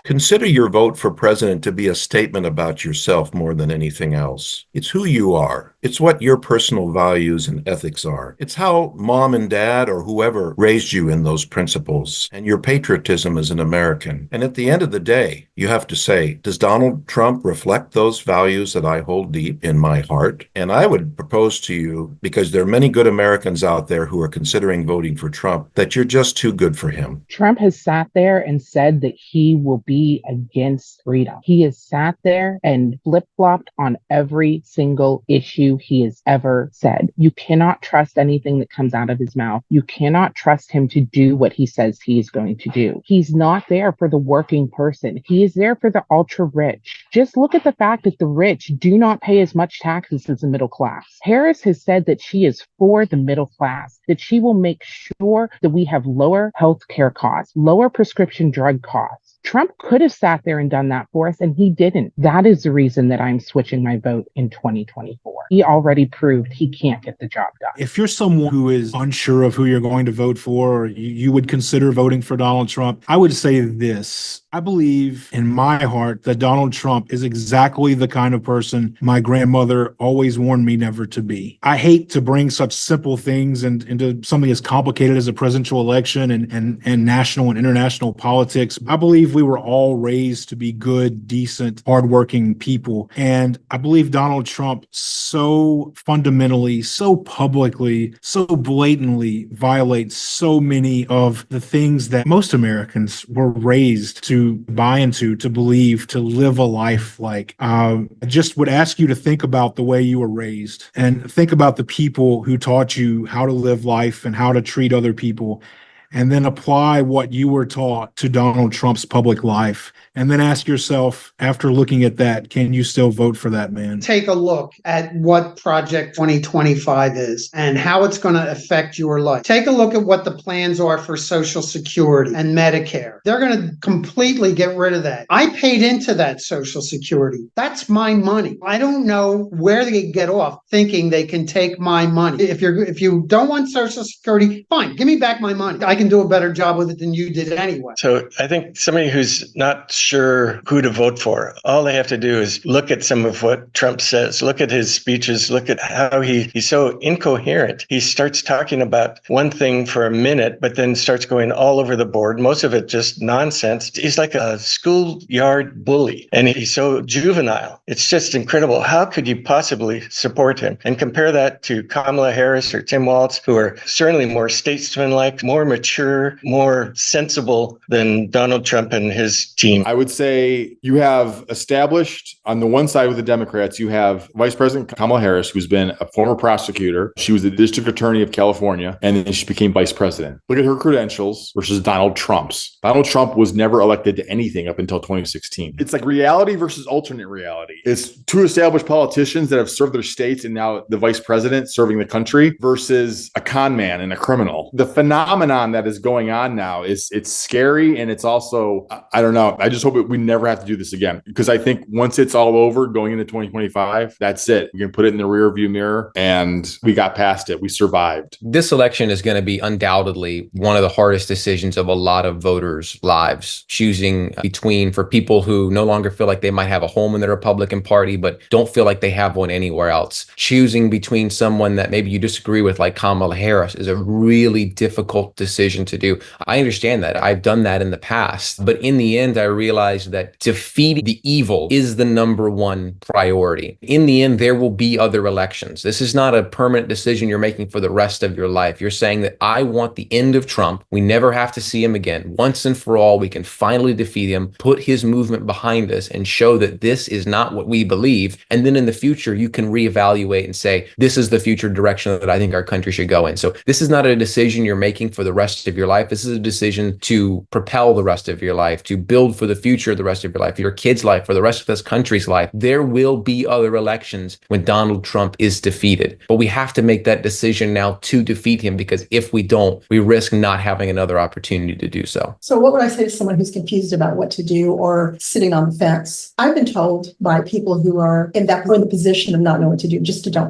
Consider your vote for president to be a statement about yourself more than anything else. It's who you are. It's what your personal values and ethics are. It's how mom and dad or whoever raised you in those principles and your patriotism as an American. And at the end of the day, you have to say, does Donald Trump reflect those values that I hold deep in my heart? And I would propose to you, because there are many good Americans out there who are considering voting for Trump, that you're just too good for him. Trump has sat there and said that he will be against freedom. He has sat there and flip-flopped on every single issue he has ever said. You cannot trust anything that comes out of his mouth. You cannot trust him to do what he says he is going to do. He's not there for the working person. He is there for the ultra rich. Just look at the fact that the rich do not pay as much taxes as the middle class. Harris has said that she is for the middle class, that she will make sure that we have lower health care costs, lower prescription drug costs. Trump could have sat there and done that for us, and he didn't. That is the reason that I'm switching my vote in 2024. He already proved he can't get the job done. If you're someone who is unsure of who you're going to vote for, or you would consider voting for Donald Trump, I would say this. I believe in my heart that Donald Trump is exactly the kind of person my grandmother always warned me never to be. I hate to bring such simple things into something as complicated as a presidential election and national and international politics. I believe we were all raised to be good, decent, hardworking people. And I believe Donald Trump so fundamentally, so publicly, so blatantly violates so many of the things that most Americans were raised to buy into, to believe, to live a life like. I just would ask you to think about the way you were raised and think about the people who taught you how to live life and how to treat other people, and then apply what you were taught to Donald Trump's public life. And then ask yourself, after looking at that, can you still vote for that man? Take a look at what Project 2025 is and how it's going to affect your life. Take a look at what the plans are for Social Security and Medicare. They're going to completely get rid of that. I paid into that Social Security. That's my money. I don't know where they get off thinking they can take my money. If you don't want Social Security, fine, give me back my money. I can do a better job with it than you did anyway. So I think somebody who's not sure who to vote for, all they have to do is look at some of what Trump says, look at his speeches, look at how he's so incoherent. He starts talking about one thing for a minute, but then starts going all over the board, most of it just nonsense. He's like a schoolyard bully, and he's so juvenile. It's just incredible. How could you possibly support him? And compare that to Kamala Harris or Tim Walz, who are certainly more statesman-like, more mature, more sensible than Donald Trump and his team. I would say you have established on the one side with the Democrats, you have Vice President Kamala Harris, who's been a former prosecutor. She was the district attorney of California, and then she became vice president. Look at her credentials versus Donald Trump's. Donald Trump was never elected to anything up until 2016. It's like reality versus alternate reality. It's two established politicians that have served their states and now the vice president serving the country versus a con man and a criminal. The phenomenon that is going on now it's scary, and it's also, I don't know. I just hope we never have to do this again, because I think once it's all over going into 2025, that's it. We can put it in the rear view mirror, and we got past it. We survived. This election is going to be undoubtedly one of the hardest decisions of a lot of voters' lives, choosing between, for people who no longer feel like they might have a home in the Republican Party, but don't feel like they have one anywhere else. Choosing between someone that maybe you disagree with, like Kamala Harris, is a really difficult decision to do. I understand that. I've done that in the past. But in the end, I realized that defeating the evil is the number one priority. In the end, there will be other elections. This is not a permanent decision you're making for the rest of your life. You're saying that I want the end of Trump. We never have to see him again. Once and for all, we can finally defeat him, put his movement behind us, and show that this is not what we believe. And then in the future, you can reevaluate and say, this is the future direction that I think our country should go in. So this is not a decision you're making for the rest of your life. This is a decision to propel the rest of your life, to build for the future of the rest of your life, your kids' life, for the rest of this country's life. There will be other elections when Donald Trump is defeated. But we have to make that decision now to defeat him, because if we don't, we risk not having another opportunity to do so. So what would I say to someone who's confused about what to do or sitting on the fence? I've been told by people who are in the position of not knowing what to do,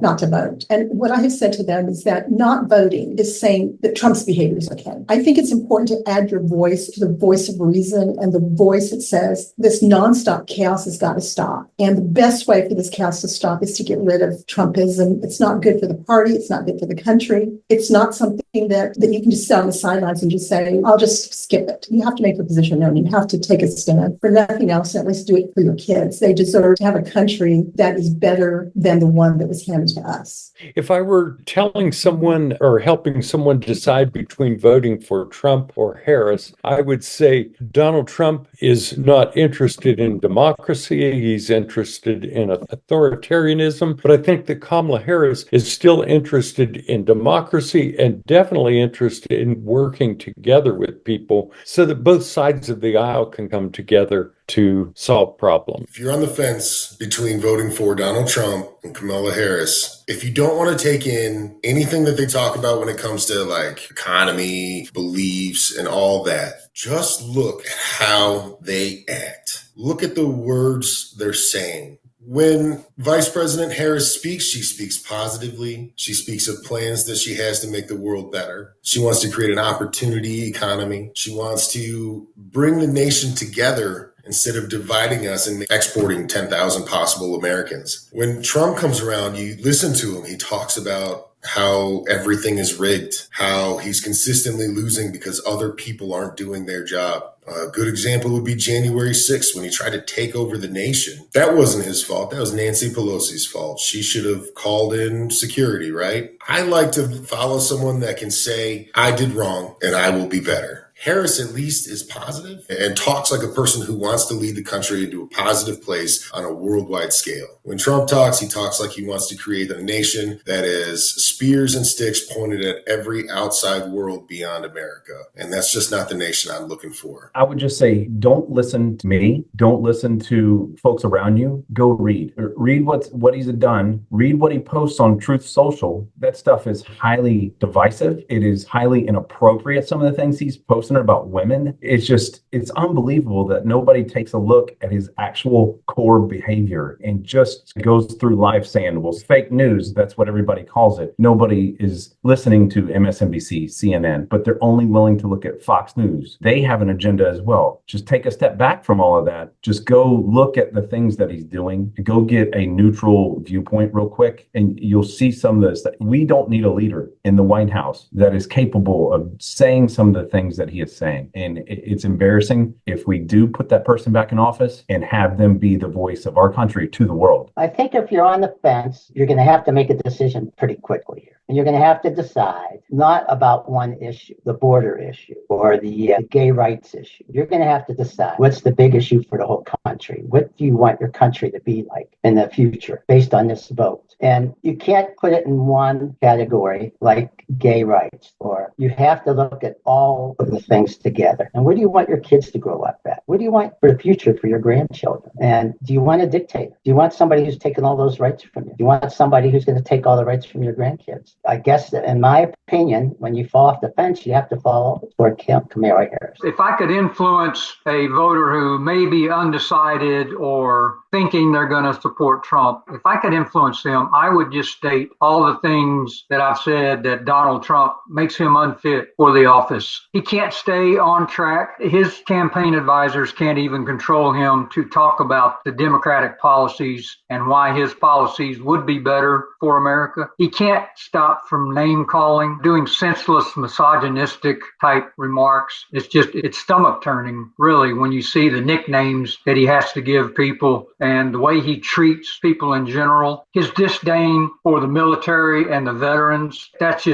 not to vote. And what I have said to them is that not voting is saying that Trump's behavior is okay. position. I think it's important to add your voice to the voice of reason and the voice that says this nonstop chaos has got to stop. And the best way for this chaos to stop is to get rid of Trumpism. It's not good for the party. It's not good for the country. It's not something that you can just sit on the sidelines and just say, I'll just skip it. You have to make your position known. You have to take a stand. For nothing else, at least do it for your kids. They deserve to have a country that is better than the one that was handed to us. If I were telling someone or helping someone decide between voting for Trump or Harris, I would say Donald Trump is not interested in democracy. He's interested in authoritarianism. But I think that Kamala Harris is still interested in democracy and definitely interested in working together with people so that both sides of the aisle can come together to solve problems. If you're on the fence between voting for Donald Trump and Kamala Harris, if you don't want to take in anything that they talk about when it comes to like economy, beliefs, and all that, just look at how they act. Look at the words they're saying. When Vice President Harris speaks, she speaks positively. She speaks of plans that she has to make the world better. She wants to create an opportunity economy. She wants to bring the nation together instead of dividing us and exporting 10,000 possible Americans. When Trump comes around, you listen to him. He talks about how everything is rigged, how he's consistently losing because other people aren't doing their job. A good example would be January 6th when he tried to take over the nation. That wasn't his fault. That was Nancy Pelosi's fault. She should have called in security, right? I like to follow someone that can say, I did wrong and I will be better. Harris at least is positive and talks like a person who wants to lead the country into a positive place on a worldwide scale. When Trump talks, he talks like he wants to create a nation that is spears and sticks pointed at every outside world beyond America. And that's just not the nation I'm looking for. I would just say, don't listen to me. Don't listen to folks around you. Go read. Read what he's done. Read what he posts on Truth Social. That stuff is highly divisive. It is highly inappropriate, some of the things he's posting about women. It's unbelievable that nobody takes a look at his actual core behavior and just goes through life saying, well, fake news, that's what everybody calls it. Nobody is listening to MSNBC, CNN, but they're only willing to look at Fox News. They have an agenda as well. Just take a step back from all of that. Just go look at the things that he's doing. Go get a neutral viewpoint real quick, and you'll see some of this. We don't need a leader in the White House that is capable of saying some of the things that he is saying. And it's embarrassing if we do put that person back in office and have them be the voice of our country to the world. I think if you're on the fence, you're going to have to make a decision pretty quickly here. And you're going to have to decide not about one issue, the border issue or the gay rights issue. You're going to have to decide what's the big issue for the whole country. What do you want your country to be like in the future based on this vote? And you can't put it in one category like gay rights, or you have to look at all of the things together. And where do you want your kids to grow up at? What do you want for the future for your grandchildren? And do you want a dictator? Do you want somebody who's taking all those rights from you? Do you want somebody who's going to take all the rights from your grandkids? I guess that in my opinion, when you fall off the fence, you have to fall for Kamala Harris. If I could influence a voter who may be undecided or thinking they're going to support Trump, if I could influence them, I would just state all the things that I've said that Donald Trump makes him unfit for the office. He can't stay on track. His campaign advisors can't even control him to talk about the Democratic policies and why his policies would be better for America. He can't stop from name calling, doing senseless, misogynistic type remarks. It's stomach turning, really, when you see the nicknames that he has to give people and the way he treats people in general. His disdain for the military and the veterans, that's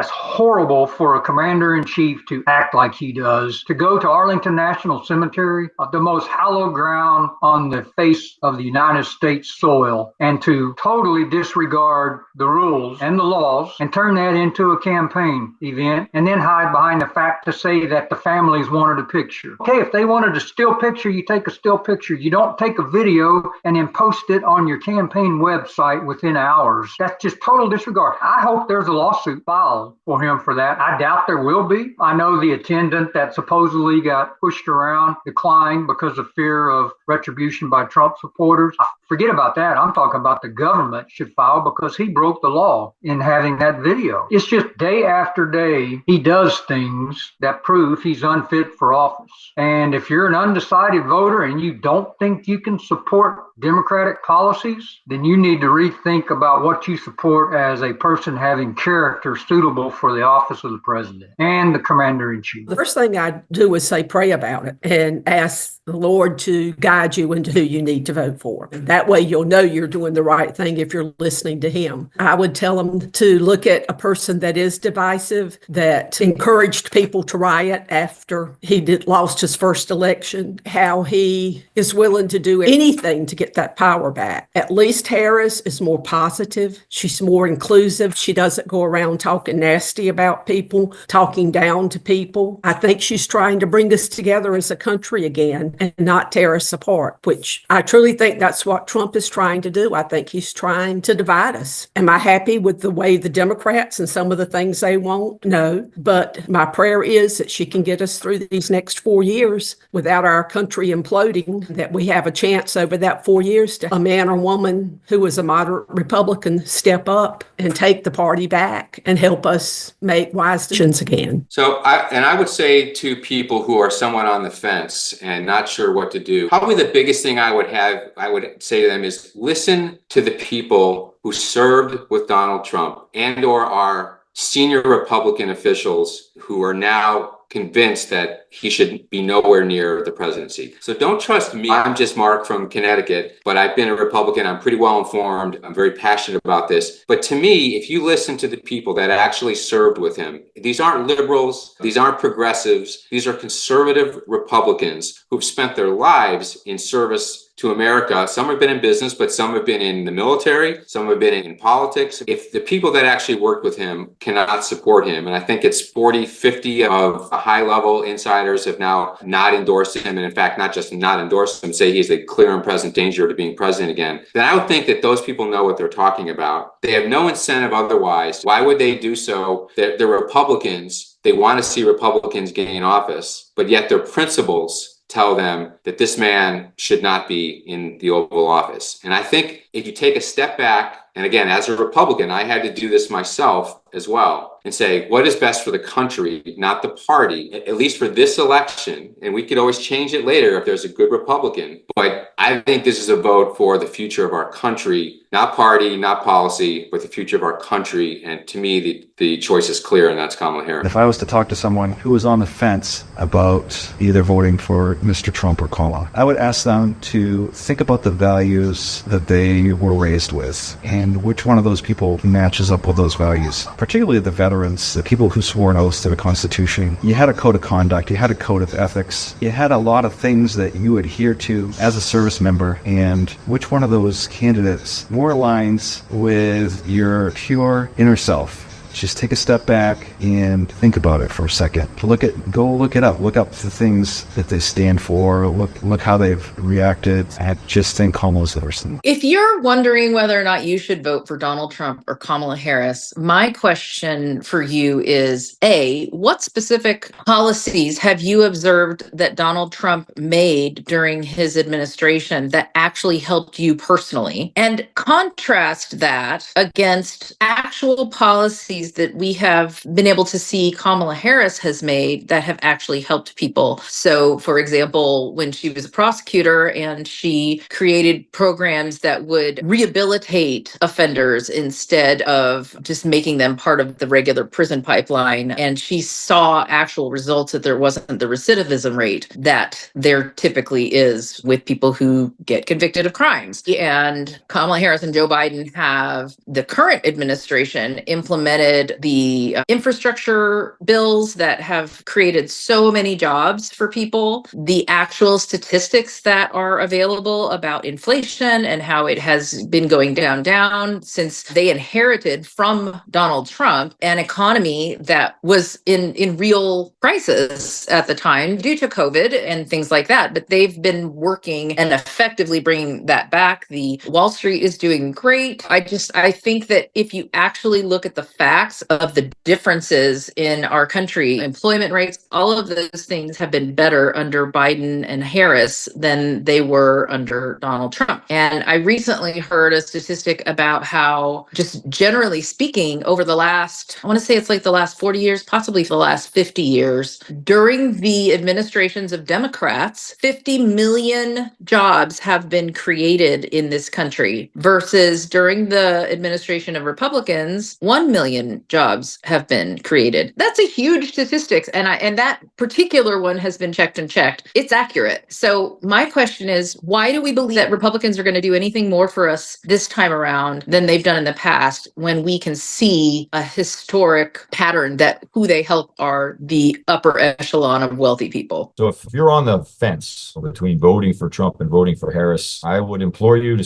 horrible for a commander-in-chief to act like he does. To go to Arlington National Cemetery, the most hallowed ground on the face of the United States soil, and to totally disregard the rules and the laws and turn that into a campaign event and then hide behind the fact to say that the families wanted a picture. Okay, if they wanted a still picture, you take a still picture. You don't take a video and then post it on your campaign website within hours. That's just total disregard. I hope there's a lawsuit filed for him for that. I doubt there will be. I know the attendant that supposedly got pushed around declined because of fear of retribution by Trump supporters. Forget about that. I'm talking about the government should file because he broke the law in having that video. It's just day after day, he does things that prove he's unfit for office. And if you're an undecided voter and you don't think you can support Democratic policies, then you need to rethink about what you support as a person having character suitable for the office of the president and the commander-in-chief. The first thing I do is say pray about it and ask the Lord to guide you into who you need to vote for. That way you'll know you're doing the right thing if you're listening to him. I would tell them to look at a person that is divisive, that encouraged people to riot after he lost his first election, how he is willing to do anything to get that power back. At least Harris is more positive. She's more inclusive. She doesn't go around talking nasty about people, talking down to people. I think she's trying to bring us together as a country again and not tear us apart, which I truly think that's what Trump is trying to do. I think he's trying to divide us. Am I happy with the way the Democrats and some of the things they want? No, but my prayer is that she can get us through these next 4 years without our country imploding, that we have a chance over that 4 years to a man or woman who is a moderate Republican step up and take the party back and help us make wise decisions again. So I would say to people who are somewhat on the fence and not sure what to do, probably the biggest thing I would say to them is listen to the people who served with Donald Trump and or are senior Republican officials who are now convinced that he should be nowhere near the presidency. So don't trust me. I'm just Mark from Connecticut, but I've been a Republican. I'm pretty well informed. I'm very passionate about this. But to me, if you listen to the people that actually served with him, these aren't liberals, these aren't progressives, these are conservative Republicans who've spent their lives in service to America. Some have been in business, but some have been in the military. Some have been in politics. If the people that actually worked with him cannot support him, and I think it's 40, 50 of high-level insiders have now not endorsed him, and in fact, not just not endorsed him, say he's a clear and present danger to being president again, then I would think that those people know what they're talking about. They have no incentive otherwise. Why would they do so? They're Republicans. They want to see Republicans gain office, but yet their principles tell them that this man should not be in the Oval Office. And I think if you take a step back, and again, as a Republican, I had to do this myself as well, and say, what is best for the country, not the party, at least for this election. And we could always change it later if there's a good Republican. But I think this is a vote for the future of our country, not party, not policy, but the future of our country. And to me, the choice is clear, and that's Kamala Harris. If I was to talk to someone who was on the fence about either voting for Mr. Trump or Kamala, I would ask them to think about the values that they were raised with and which one of those people matches up with those values, particularly the veterans, the people who swore an oath to the Constitution. You had a code of conduct, you had a code of ethics, you had a lot of things that you adhere to as a service member, and which one of those candidates more aligns with your pure inner self. Just take a step back and think about it for a second. Go look it up. Look up the things that they stand for. Look how they've reacted. I just think Kamala's the person. If you're wondering whether or not you should vote for Donald Trump or Kamala Harris, my question for you is, A, what specific policies have you observed that Donald Trump made during his administration that actually helped you personally? And contrast that against actual policies that we have been able to see Kamala Harris has made that have actually helped people. So, for example, when she was a prosecutor and she created programs that would rehabilitate offenders instead of just making them part of the regular prison pipeline, and she saw actual results that there wasn't the recidivism rate that there typically is with people who get convicted of crimes. And Kamala Harris and Joe Biden have, the current administration, implemented read the infrastructure bills that have created so many jobs for people, the actual statistics that are available about inflation and how it has been going down since they inherited from Donald Trump an economy that was in real crisis at the time due to COVID and things like that. But they've been working and effectively bringing that back. The Wall Street is doing great. I think that if you actually look at the facts of the differences in our country, employment rates, all of those things have been better under Biden and Harris than they were under Donald Trump. And I recently heard a statistic about how, just generally speaking, over the last, I want to say it's like the last 40 years, possibly for the last 50 years, during the administrations of Democrats, 50 million jobs have been created in this country versus during the administration of Republicans, 1 million jobs have been created. That's a huge statistics. And that particular one has been checked and checked. It's accurate. So my question is, why do we believe that Republicans are going to do anything more for us this time around than they've done in the past when we can see a historic pattern that who they help are the upper echelon of wealthy people? So if you're on the fence between voting for Trump and voting for Harris, I would implore you to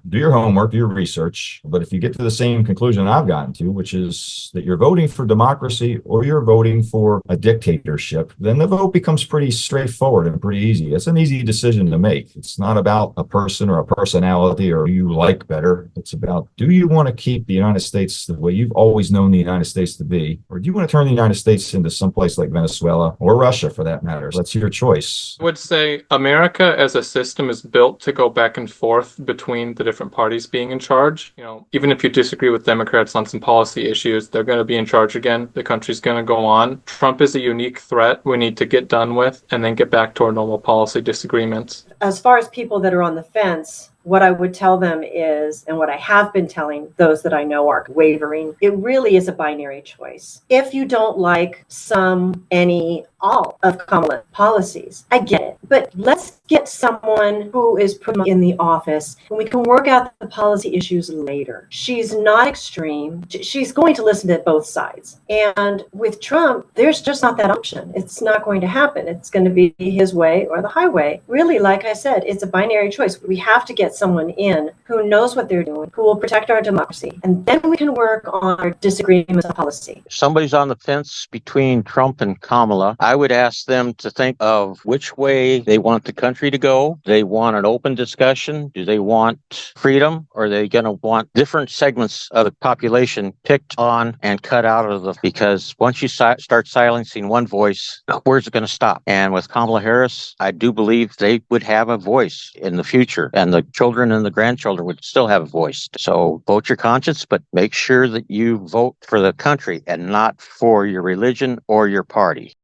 do your homework, do your research. But if you get to the same conclusion I've gotten to, which is that you're voting for democracy or you're voting for a dictatorship, then the vote becomes pretty straightforward and pretty easy. It's an easy decision to make. It's not about a person or a personality or who you like better. It's about, do you want to keep the United States the way you've always known the United States to be? Or do you want to turn the United States into someplace like Venezuela or Russia for that matter? That's your choice. I would say America as a system is built to go back and forth between the different parties being in charge. Even if you disagree with Democrats on some policy issues, they're going to be in charge again. The country's going to go on. Trump is a unique threat we need to get done with and then get back to our normal policy disagreements. As far as people that are on the fence, what I would tell them is, and what I have been telling those that I know are wavering, it really is a binary choice. If you don't like some, any, all of Kamala's policies, I get it. But let's get someone who is put in the office and we can work out the policy issues later. She's not extreme. She's going to listen to both sides. And with Trump, there's just not that option. It's not going to happen. It's going to be his way or the highway. Really, like I said, it's a binary choice. We have to get someone in who knows what they're doing, who will protect our democracy. And then we can work on our disagreements on policy. If somebody's on the fence between Trump and Kamala, I would ask them to think of which way they want the country to go. Do they want an open discussion? Do they want freedom? Or are they going to want different segments of the population picked on and cut out of the... Because once you start silencing one voice, where's it going to stop? And with Kamala Harris, I do believe they would have a voice in the future. And the children and the grandchildren would still have a voice. So vote your conscience, but make sure that you vote for the country and not for your religion or your party.